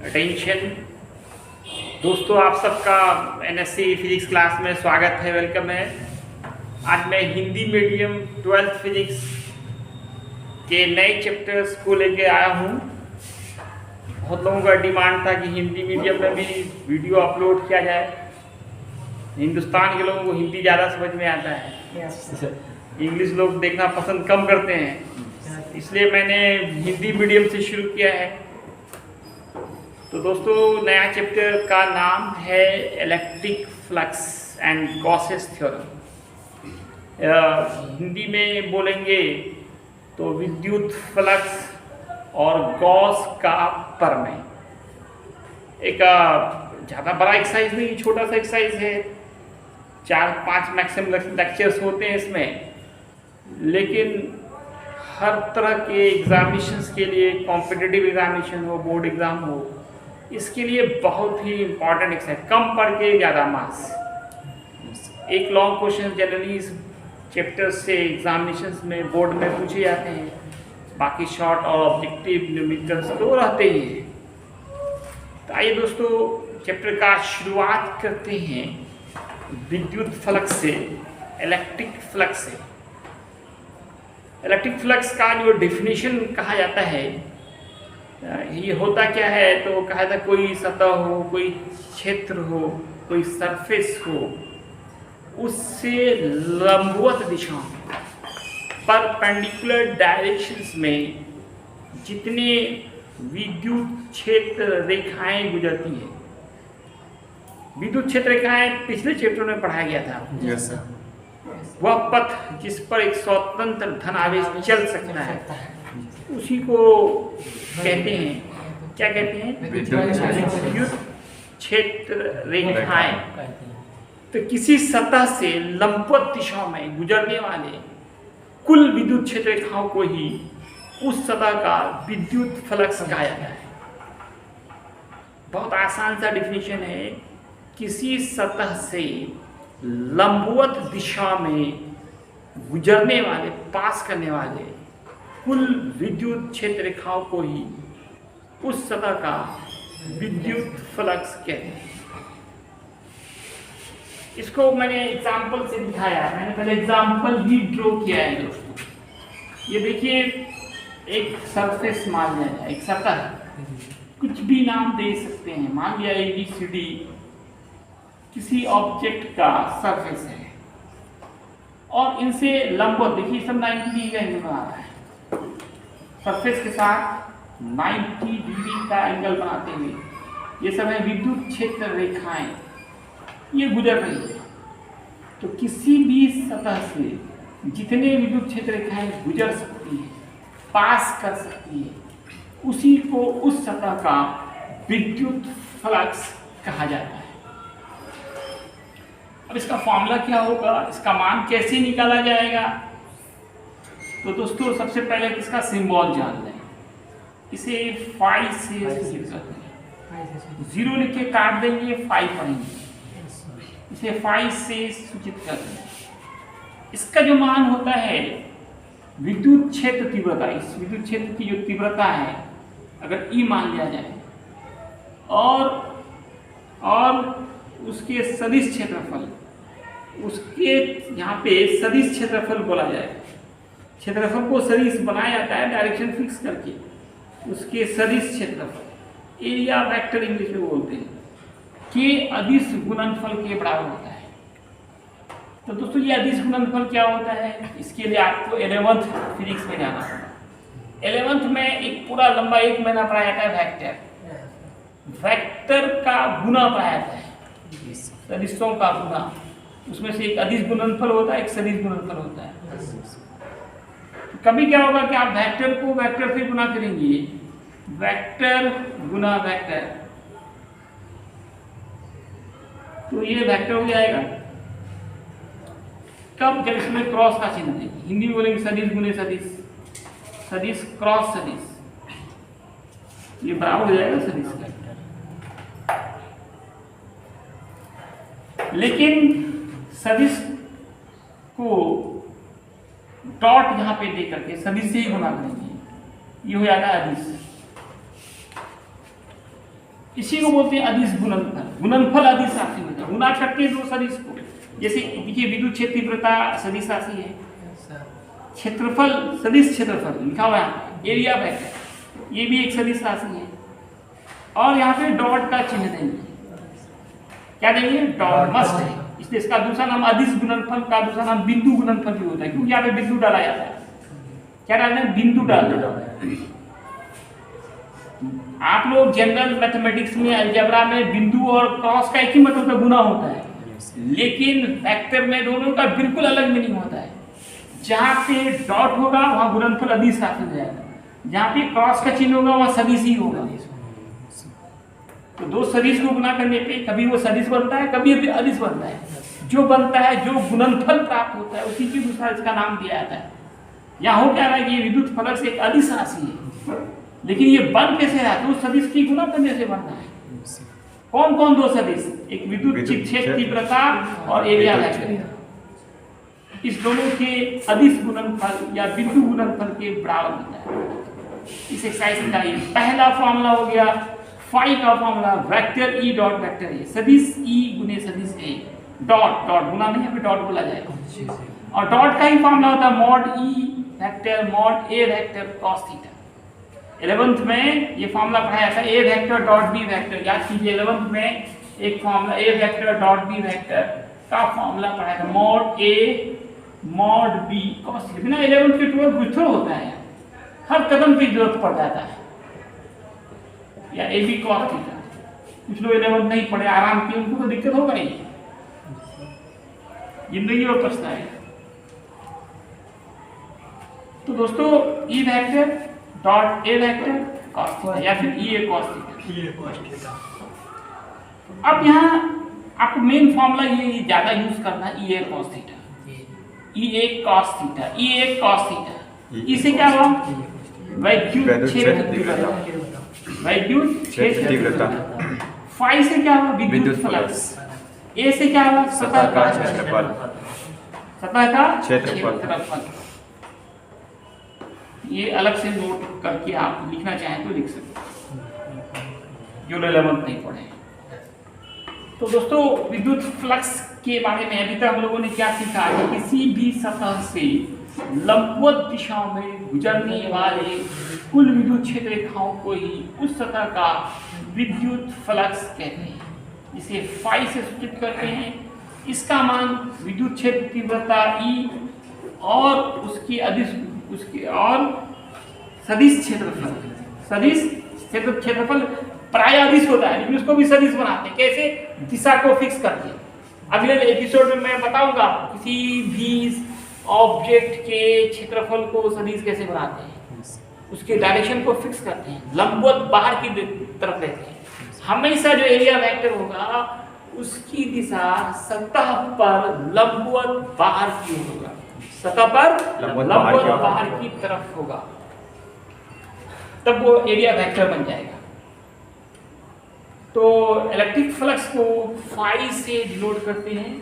Attention दोस्तों, आप सबका एनएससी फिजिक्स क्लास में स्वागत है, वेलकम है। आज मैं हिंदी मीडियम 12th फिजिक्स के नए चैप्टर्स को लेके आया हूँ। बहुत लोगों का डिमांड था कि हिंदी मीडियम में भी वीडियो अपलोड किया जाए। हिंदुस्तान के लोगों को हिंदी ज़्यादा समझ में आता है, इंग्लिश लोग देखना पसंद कम करते हैं, इसलिए मैंने हिंदी मीडियम से शुरू किया है। तो दोस्तों, नया चैप्टर का नाम है electric flux and Gauss's theorem. Hindi में बोलेंगे तो विद्युत फ्लक्स और गॉस का प्रमेय। एक ज़्यादा बड़ा एक्सरसाइज नहीं, छोटा सा एक्सरसाइज है। 4-5 मैक्सिमम लेक्चर्स होते हैं इसमें, लेकिन हर तरह के एग्जामिनेशंस के लिए, कॉम्पिटिटिव एग्जामिनेशन हो, बोर्ड एग्ज़ाम हो, इसके लिए बहुत ही इम्पॉर्टेंट एक्सरसाइज, कम पढ़ के ज़्यादा मार्क्स। एक लॉन्ग क्वेश्चन जनरली इस चैप्टर से एग्जामिनेशंस में, बोर्ड में पूछे जाते हैं, बाकी शॉर्ट और ऑब्जेक्टिव न्यूमेरिकल्स तो रहते ही हैं। तो आइए दोस्तों, चैप्टर का शुरुआत करते हैं विद्युत फ्लक्स से, इलेक्ट्रिक फ्लक्स से। इलेक्ट्रिक फ्लक्स का जो डेफिनेशन कहा जाता है, ये होता क्या है, तो कहा था कोई सतह हो, कोई क्षेत्र हो, कोई सरफेस हो, उससे लंबवत दिशा में, परपेंडिकुलर डायरेक्शंस में जितने विद्युत क्षेत्र रेखाएं गुजरती हैं। विद्युत क्षेत्र रेखाएं पिछले चैप्टर में पढ़ाया गया था। Yes sir. वह पथ जिस पर एक स्वतंत्र धनावेश चल सकता है, उसी को कहते हैं, क्या कहते हैं? विद्युत क्षेत्र रेखाएं। तो किसी सतह से लंबवत दिशा में गुजरने वाले कुल विद्युत क्षेत्र रेखाओं को ही उस सतह का विद्युत फ्लक्स कहा जाता है। बहुत आसान सा डिफिनेशन है, किसी सतह से लंबवत दिशा में गुजरने वाले, पास करने वाले कुल विद्युत क्षेत्र रेखाओं को ही उस सतह का विद्युत फ्लक्स कहते हैं। इसको मैंने एग्जाम्पल से दिखाया, मैंने पहले एग्जाम्पल भी ड्रॉ किया है दोस्तों। ये देखिए, एक सरफेस मान लिया जाए, एक सतह, कुछ भी नाम दे सकते हैं, मान लिया ABCD किसी ऑब्जेक्ट का सरफेस है, और इनसे लंबवत, देखिए सब 90 डिग्री का एंगल बना रहा है। सरफेस के साथ 90 डिग्री का एंगल बनाते हुए ये सब है विद्युत क्षेत्र रेखाएं, ये गुजर रही है। तो किसी भी सतह से जितने विद्युत क्षेत्र रेखाएं गुजर सकती है, पास कर सकती है, उसी को उस सतह का विद्युत फ्लक्स कहा जाता है। अब इसका फॉर्मूला क्या होगा, इसका मान कैसे निकाला जाएगा? तो दोस्तों, सबसे पहले इसका सिंबल जान लें। इसे फाई से सूचित करते हैं, 0 लिख के काट देंगे, फाई पढ़ेंगे, इसे फाई से सूचित करते हैं। इसका जो मान होता है विद्युत क्षेत्र तीव्रता, इस विद्युत क्षेत्र की जो तीव्रता है, अगर E मान लिया जाए, और उसके सदिश क्षेत्रफल, उसके यहाँ पे सदिश क्षेत्रफल बोला जाए, क्षेत्रफल को सदिश बनाया जाता है डायरेक्शन फिक्स करके, उसके सदिश क्षेत्रफल, एरिया वेक्टर इंग्लिश में बोलते हैं, के अदिश गुणनफल के बराबर होता है। तो दोस्तों, ये अदिश गुणनफल क्या होता है, इसके लिए आपको 11th फिजिक्स में जाना होगा। 11th में एक पूरा लंबा 1 महीना पढ़ाया जाता है वेक्टर। वेक्टर का गुना पढ़ाया जाता है, सदिशों का गुना। उसमें से एक अदिश गुणनफल होता है, एक सदिश गुणनफल होता है। कभी क्या होगा कि आप वेक्टर को वेक्टर से गुना करेंगे, वेक्टर गुना वेक्टर, तो ये वेक्टर हो जाएगा। कब? जब इसमें क्रॉस का चिन्ह है। हिंदी में बोलेंगे सदिश गुने सदिश, सदिश क्रॉस सदिश, ये बराबर हो जाएगा सदिश का। लेकिन सदिश को डॉट यहाँ पे दे करके सदिश से ही गुना करेंगे, ये हो जाता है अदिश। इसी को बोलते हैं अदिश गुणनफल। गुणनफल अदिश राशि होता है। गुना करते हैं दो सदिश को। जैसे देखिए विद्युत क्षेत्र तीव्रता सदिश राशि है, क्षेत्रफल सदिश क्षेत्रफल लिखा हुआ है, एरिया वेक्टर ये भी एक सदिश राशि है। और यहाँ पे डॉट का चिन्ह देंगे, क्या देंगे? डॉट मस्ट है। इसलिए इसका दूसरा नाम अदिश गुणनफल का दूसरा नाम बिंदु गुणनफल भी होता है, क्योंकि यहाँ पे बिंदु डाला जाता है। क्या डालना है? बिंदु डालना है। आप लोग जनरल मैथमेटिक्स में अलजेब्रा में बिंदु और क्रॉस का एक ही मतलब गुना होता है, लेकिन वेक्टर में दोनों का बिल्कुल अलग मीनिंग होता है। जहाँ पे डॉट होगा वहाँ गुणनफल अदिश राशि हो जाएगा, जहाँ पे क्रॉस का चिन्ह होगा वहाँ सदिश ही होगा। तो दो सदिश को गुना करने पे कभी वो सदिश बनता है, कभी अदिश बनता है। जो बनता है, जो गुणनफल प्राप्त होता है, उसी के अनुसार इसका नाम दिया जाता है। यहाँ हो क्या रहा है कि ये विद्युत फलक से एक अदिश राशि है, लेकिन ये बन कैसे रहा है? तो सदिश की गुना करने से बनता है। कौन कौन दो सदिश? एक विद्युत क्षेत्र तीव्रता और एरिया वेक्टर। इस दोनों के अदिश गुणनफल या बिंदु गुणनफल के बराबर होता है। इस एक्सरसाइज का ये पहला फॉर्मूला हो गया। फाई का formula vector E dot vector A, सदिश ई गुने सदिश ए। डॉट डॉट गुना नहीं, यहाँ पे डॉट बोला जाएगा। और डॉट का ही फॉर्मूला होता है मॉड ई वेक्टर मॉड ए वेक्टर कॉस थीटा। 11th में ये फॉर्मूला पढ़ाया था, ए वेक्टर डॉट बी वेक्टर। याद कीजिए 11th में एक फॉर्मूला ए वेक्टर डॉट बी वेक्टर का फॉर्मूला पढ़ाया था, mod A mod B cos theta. बिना 11th के 12th विथर होता है, हर कदम पे जरूरत पड़ जाता है। या ए बी कॉस थीटा, कुछ लोग 11th नहीं पढ़े, आराम किए, उनको तो दिक्कत होगा ही, जिंदगी में पछताएगा। तो दोस्तों E vector dot A vector cos theta या फिर ई ए कॉस थीटा। अब यहाँ आपको मेन फॉर्मूला ये ज्यादा यूज करना है, ई ए कॉस थीटा, ई ए कॉस थीटा, ई ए कॉस थीटा। इससे क्या हुआ? वैद्युत क्षेत्र तीव्रता, वैद्युत क्षेत्र तीव्रता। फाई से क्या हुआ? विद्युत फ्लक्स। ए से क्या हुआ? सतह का क्षेत्रफल, सतह का क्षेत्रफल। ये अलग से नोट करके आप लिखना चाहें तो लिख सकते, जो 11th नहीं पढ़े। तो दोस्तों विद्युत फ्लक्स के बारे में अभी तक हम लोगों ने क्या सीखा कि किसी भी सतह से लंबवत दिशाओं में गुजरने वाले कुल विद्युत क्षेत्र रेखाओं को ही उस सतह का विद्युत फ्लक्स कहते हैं, जिसे फाई से सूचित करते हैं। इसका मान विद्युत क्षेत्र तीव्रता ई और उसकी अदिश उसके और सदिश क्षेत्रफल, सदिश क्षेत्रफल प्राय अदिश होता है, लेकिन उसको भी सदिश बनाते हैं। कैसे? दिशा को फिक्स करके। अगले एपिसोड में मैं बताऊंगा किसी भी ऑब्जेक्ट के क्षेत्रफल को सदिश कैसे बनाते हैं, उसके डायरेक्शन को फिक्स करते हैं, लंबवत बाहर की तरफ रहते हैं। हमेशा जो एरिया वेक्टर होगा उसकी दिशा सतह पर लंबवत बाहर की होगा, सतह पर लंबवत बाहर की तरफ होगा, तब वो एरिया वेक्टर बन जाएगा। तो इलेक्ट्रिक फ्लक्स को फाई से डिनोट करते हैं।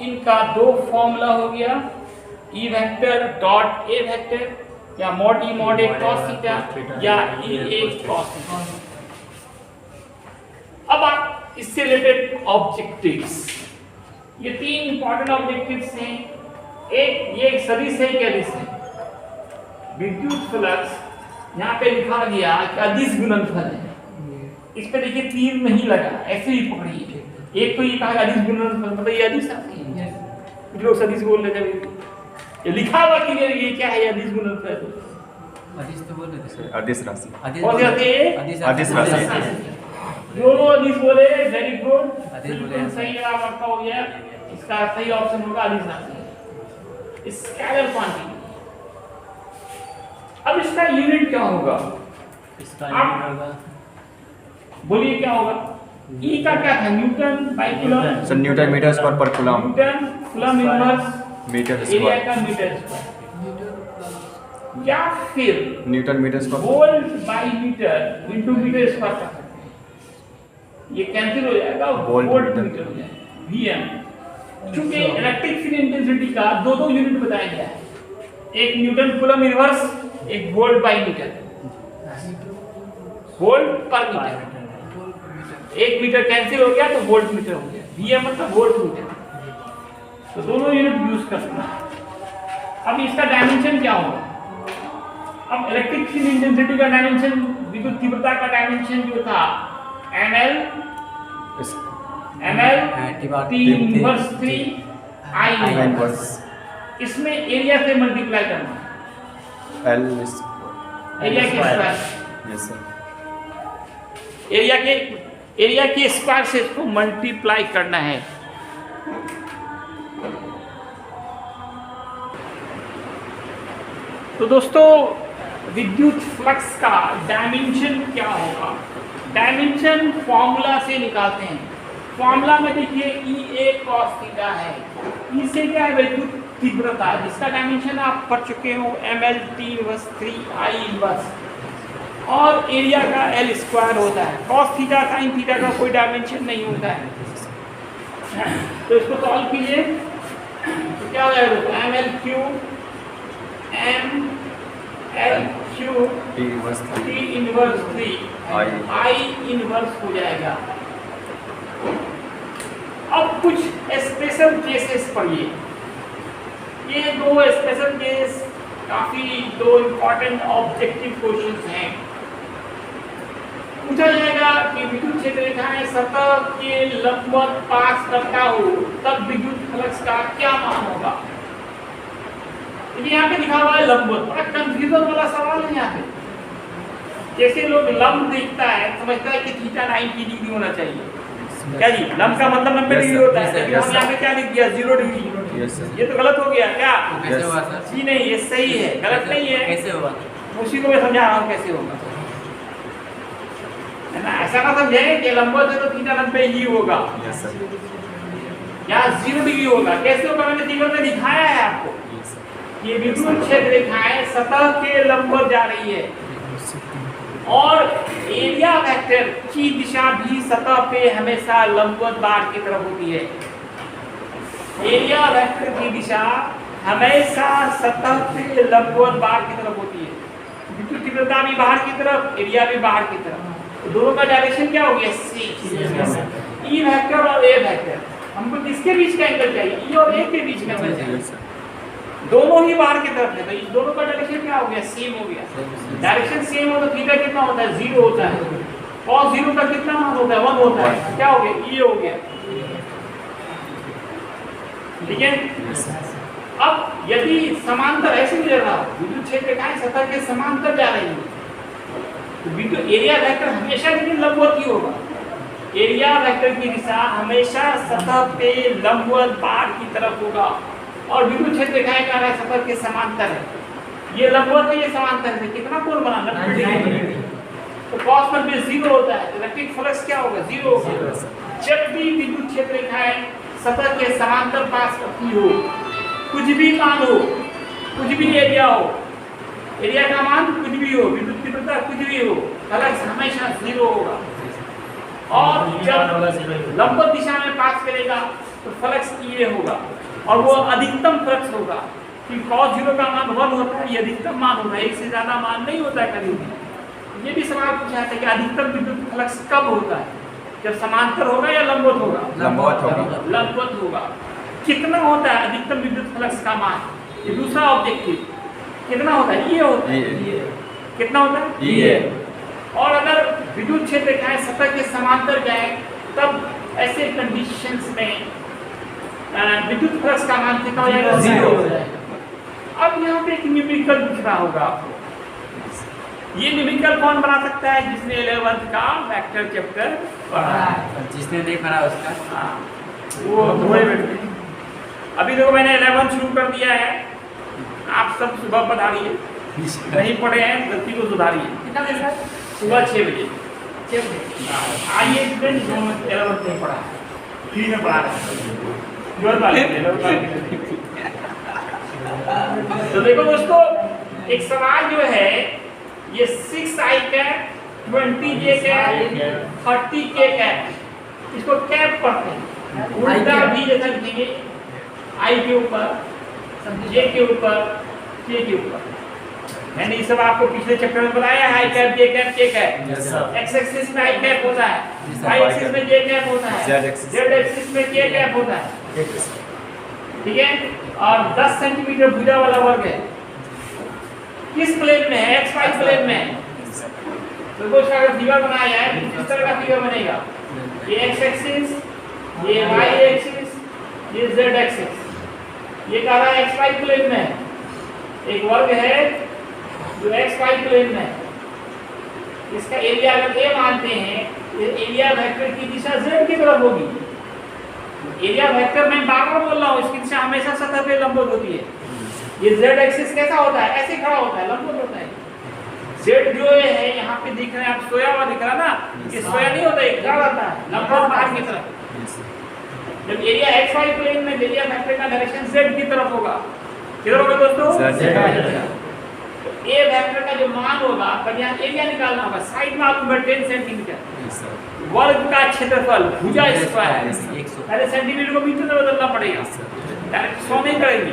इनका दो फॉर्मूला हो गया, E vector dot A vector या मॉड ई मॉड ए कॉस थीटा या ई ए कॉस थीटा। अब आप इससे रिलेटेड ऑब्जेक्टिव्स, ये तीन इंपॉर्टेंट ऑब्जेक्टिव्स हैं। एक ये एक सदिश है, क्या अदिश है? विद्युत फ्लक्स यहाँ पे लिखा गया कि अदिश गुणनफल है। इस पे देखिए तीर नहीं लगा, ऐसे ही पकड़िए। एक तो ये कहा अदिश गुणनफल, मतलब ये अदिश राशि है। कुछ लोग सदिश बोल रहे थे, ये लिखा हुआ कि ये क्या है अदिश गुणनफल? अदिश तो बोल रहे थे सर, अदिश राशि, अदिश राशि। दोनों अदिश बोले, वेरी गुड, अदिश बोले, बिल्कुल सही जवाब आपका हो गया। इसका सही ऑप्शन होगा अदिश राशि, स्केलर क्वांटिटी। अब इसका यूनिट क्या होगा? इसका यूनिट होगा, बोलिए क्या होगा? ई का क्या था? न्यूटन बाई कूलम, सर newton metres per coulomb, newton coulomb inverse metre area square, का मीटर स्क्वायर, या फिर newton metre square, volt by metre into metre square कर सकते हैं। ये कैंसिल हो जाएगा, वोल्ट वोल्ट मीटर मीटर हो जाएगा, वीएम। चूंकि इलेक्ट्रिक फील्ड इंटेंसिटी का दो दो यूनिट बताया गया है, एक न्यूटन कूलम इनवर्स, एक वोल्ट बाई मीटर। वोल्ट पर मीटर। 1 मीटर कैंसिल हो गया तो वोल्ट मीटर हो गया, VA मतलब वोल्ट मीटर। तो दोनों यूनिट यूज करते हैं। अब इसका डायमेंशन क्या होगा? अब इलेक्ट्रिक फील्ड इंटेंसिटी का डायमेंशन, विद्युत तीव्रता का डायमेंशन जो था ml T inverse 3 I inverse, इसमें एरिया से मल्टीप्लाई करना, L एरिया के स्क्वायर, yes sir, एरिया के स्क्वायर से इसको मल्टीप्लाई करना है। तो दोस्तों विद्युत फ्लक्स का डायमेंशन क्या होगा? डायमेंशन फॉर्मूला से निकालते हैं। फॉर्मूला में देखिए EA cos थीटा है, E से क्या है? विद्युत तीव्रता, जिसका डायमेंशन आप पढ़ चुके हो ml T inverse 3 I inverse, और एरिया का L स्क्वायर होता है। cos थीटा sin थीटा का कोई डायमेंशन नहीं होता है। तो इसको सॉल्व कीजिए तो क्या हो जाएगा? ml cube ml cube T inverse 3 I inverse हो जाएगा। अब कुछ स्पेशल केसेस पढ़िए। ये 2 स्पेशल केस काफी 2 इंपॉर्टेंट ऑब्जेक्टिव क्वेश्चंस हैं। पूछा जाएगा कि विद्युत क्षेत्र रेखाएं सतह के लंबवत पास करता हो तब विद्युत फ्लक्स का क्या मान होगा? यहाँ पे लिखा हुआ है लंबवत, बड़ा कंफ्यूजन वाला सवाल है यहाँ पे। जैसे लोग लंब देखता है समझता है कि थीटा 90 डिग्री होना चाहिए। क्या जी? लंब का मतलब 90 डिग्री होता है, लेकिन हम यहाँ पे क्या लिख दिया? 0 डिग्री। ये तो गलत हो गया क्या? कैसे होगा सर? जी नहीं, ये सही है, गलत नहीं है। कैसे होगा? उसी को मैं समझा रहा हूँ कैसे होगा, है ना? ऐसा ना समझें कि लंबवत है तो थीटा 90 ही होगा, यहाँ 0 डिग्री होगा। कैसे होगा? मैंने फिगर में दिखाया है आपको। ये विद्युत क्षेत्र रेखाएं सतह के लंबवत जा रही है और एरिया वेक्टर की दिशा भी सतह पे हमेशा लंबवत बार की तरफ होती है। एरिया वेक्टर की दिशा हमेशा सतह पे लंबवत बार की तरफ होती है। विद्युत तीव्रता भी बाहर की तरफ, एरिया भी बाहर की तरफ। तो दोनों का डायरेक्शन क्या हो गया? ई वेक्टर और ए वेक्टर। हमको किसके बीच का एंगल चाहिए? ई और ए के बीच का एंगल चाहिए। दोनों ही बाहर की तरफ है, तो इन दोनों का डायरेक्शन क्या हो गया? सेम हो गया। डायरेक्शन सेम हो तो थीटा कितना होता है? 0 होता है। cos 0 का कितना मान होता है? 1 होता है। क्या हो गया? ये हो गया। ठीक है। अब यदि समांतर ऐसे भी रहा, विद्युत क्षेत्र रेखाएं सतह के समांतर जा रही है तो विद्युत एरिया वेक्टर हमेशा लेकिन लंबवत ही होगा। एरिया वेक्टर की दिशा हमेशा सतह पे लंबवत बार की तरफ होगा और विद्युत क्षेत्र रेखाएं का सतह के समांतर है। ये लंबवत है, ये समांतर है। कितना कोण बना? 90 डिग्री। तो cos 90 0 होता है, तो इलेक्ट्रिक फ्लक्स क्या होगा? 0 होगा। जब भी विद्युत क्षेत्र रेखाएं सतह के समांतर पास करती हो, कुछ भी मान हो, कुछ भी एरिया हो, एरिया का मान कुछ भी हो, विद्युत तीव्रता कुछ भी हो, फ्लक्स हमेशा 0 होगा। और जब लंबवत दिशा में पास करेगा तो फ्लक्स ये होगा और वो अधिकतम फ्लक्स होगा, क्योंकि cos 0 का मान 1 होता है, ये अधिकतम मान होता है, 1 से ज्यादा मान नहीं होता है कभी भी। ये भी सवाल पूछा जाता है कि अधिकतम विद्युत फ्लक्स कब होता है? जब समांतर होगा या लंबवत होगा? लंबवत होगा। लंबवत होगा। कितना होता है अधिकतम विद्युत फ्लक्स का मान? ये दूसरा ऑब्जेक्टिव कितना होता है? ये होता है। कितना होता है? ये। और अगर विद्युत क्षेत्र रेखाएं सतह के समांतर जाए तब ऐसे कंडीशंस में विद्युत फ्लक्स का मान कितना हो जाएगा? 0 हो जाएगा। अब यहाँ पे एक न्यूमेरिकल दिख रहा होगा आपको। ये न्यूमेरिकल कौन बना सकता है? जिसने 11th का वेक्टर चैप्टर पढ़ा है। जिसने नहीं पढ़ा उसका वो थोड़े बैठे। अभी देखो मैंने 11 शुरू कर दिया है, आप सब सुबह पढ़ाइए, नहीं पढ़े हैं गलती को सुधारिए। कितना बजे सर? सुबह 6 बजे। आइए स्टूडेंट, जो 11 नहीं पढ़ा है फ्री में पढ़ा रहे तो देखो दोस्तों, एक सवाल जो है ये 6i cap 20j cap 30k cap, इसको कैप पढ़ते हैं। उल्टा भी जैसा लिखेंगे i के ऊपर, j के ऊपर, k के ऊपर। यानी ये सब आपको पिछले चैप्टर में बताया है, आई कैप, जे कैप, के cap. Yes, sir. X axis में आई कैप होता है, Yes, sir. वाई एक्सिस में जे कैप होता है, Z axis. जेड एक्सिस में के कैप होता है। ठीक है सर। ठीक है, और 10 सेंटीमीटर भुजा वाला वर्ग है, किस प्लेन में है? एक्स वाई प्लेन में है। तो दोस्तों अगर फिगर बनाया जाए तो किस तरह का फिगर बनेगा? ये एक्स एक्सिस, ये वाई एक्सिस, ये जेड एक्सिस। ये कह रहा है एक्स वाई प्लेन में है। एक वर्ग है जो एक्स वाई प्लेन में है, इसका एरिया अगर ए मानते हैं, ये एरिया वेक्टर की दिशा जेड की तरफ होगी। एरिया वेक्टर मैं बार-बार बोल रहा हूँ, इसकी दिशा हमेशा सतह पे लंबवत होती है। ये जेड एक्सिस कैसा होता है? ऐसे खड़ा होता है, लंबवत होता है। जेड जो है यहाँ पे दिख रहा है, आप सोया हुआ दिख रहा ना, ये सोया नहीं होता, ये खड़ा रहता है लंबवत बाहर की तरफ। जब एरिया एक्स वाई प्लेन में एरिया वेक्टर का डायरेक्शन जेड की तरफ होगा, किधर होगा दोस्तों? Z। तो ए वेक्टर का जो मान होगा, पर यहाँ एरिया निकालना होगा, साइड मालूम है 10 सेंटीमीटर। वर्ग का क्षेत्रफल भुजा स्क्वायर, पहले सेंटीमीटर को मीटर में बदलना पड़ेगा, डायरेक्ट 100 नहीं करेंगे,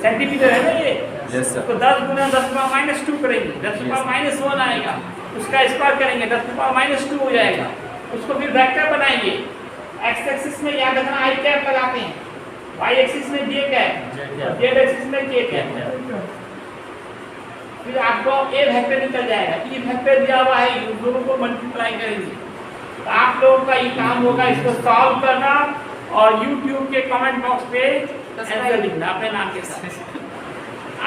सेंटीमीटर है ना ये। Yes, sir. तो 10 गुना 10⁻⁻2 करेंगे, 10⁻−1 आएगा, उसका स्क्वायर करेंगे, 10⁻−2 हो जाएगा। उसको फिर वेक्टर बनाएंगे, एक्स एक्सिस में याद रखना आई कैप लगाते हैं, वाई एक्सिस में जे कैप, जेड एक्सिस में के कैप। फिर आपको ए वेक्टर निकल जाएगा, ई वेक्टर दिया हुआ है, उन दोनों को मल्टीप्लाई करेंगे। तो आप लोगों का ये काम होगा इसको सॉल्व करना और YouTube के कमेंट बॉक्स पे आंसर लिखना अपने नाम के साथ।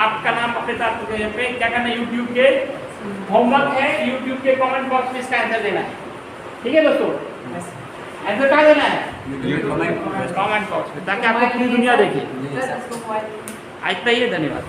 आपका नाम अपने साथ पे क्या करना है, YouTube के होमवर्क है, YouTube के कमेंट बॉक्स में इसका आंसर देना है। ठीक है दोस्तों, आंसर कहाँ देना है? कमेंट बॉक्स में, ताकि आपको पूरी दुनिया देखे। जी सर। आज तक ये, धन्यवाद।